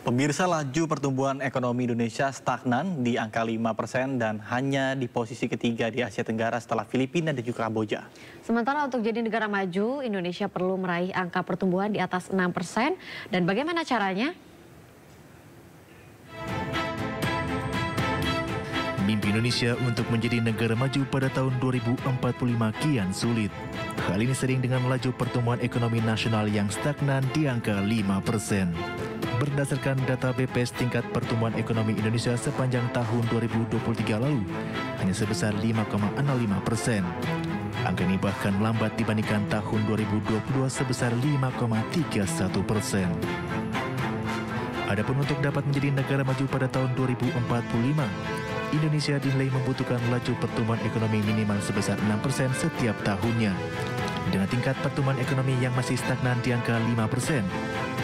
Pemirsa, laju pertumbuhan ekonomi Indonesia stagnan di angka 5% dan hanya di posisi ketiga di Asia Tenggara setelah Filipina dan juga Kamboja. Sementara untuk jadi negara maju, Indonesia perlu meraih angka pertumbuhan di atas 6%. Dan bagaimana caranya? Mimpi Indonesia untuk menjadi negara maju pada tahun 2045 kian sulit. Hal ini sering dengan laju pertumbuhan ekonomi nasional yang stagnan di angka 5%. Berdasarkan data BPS, tingkat pertumbuhan ekonomi Indonesia sepanjang tahun 2023 lalu hanya sebesar 5,65%. Angka ini bahkan lambat dibandingkan tahun 2022 sebesar 5,31%. Adapun untuk dapat menjadi negara maju pada tahun 2045, Indonesia dinilai membutuhkan laju pertumbuhan ekonomi minimal sebesar 6% setiap tahunnya. Dengan tingkat pertumbuhan ekonomi yang masih stagnan di angka 5%,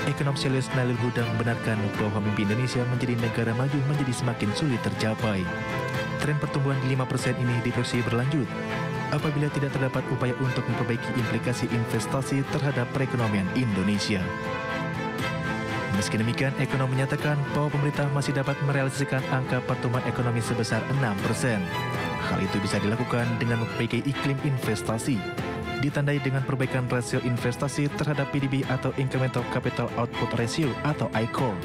ekonom Selius Nailul Huda membenarkan bahwa mimpi Indonesia menjadi negara maju menjadi semakin sulit tercapai. Tren pertumbuhan di 5% ini diprediksi berlanjut apabila tidak terdapat upaya untuk memperbaiki implikasi investasi terhadap perekonomian Indonesia. Meski demikian, ekonom menyatakan bahwa pemerintah masih dapat merealisasikan angka pertumbuhan ekonomi sebesar 6%. Hal itu bisa dilakukan dengan memperbaiki iklim investasi, ditandai dengan perbaikan rasio investasi terhadap PDB atau Incremental Capital Output Ratio atau ICOR.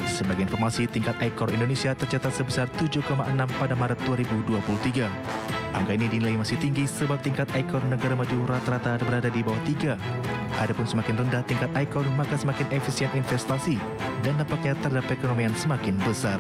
Sebagai informasi, tingkat ICOR Indonesia tercatat sebesar 7,6 pada Maret 2023. Angka ini dinilai masih tinggi sebab tingkat ICOR negara maju rata-rata berada di bawah 3. Adapun semakin rendah tingkat ICOR, maka semakin efisien investasi dan dampaknya terhadap perekonomian semakin besar.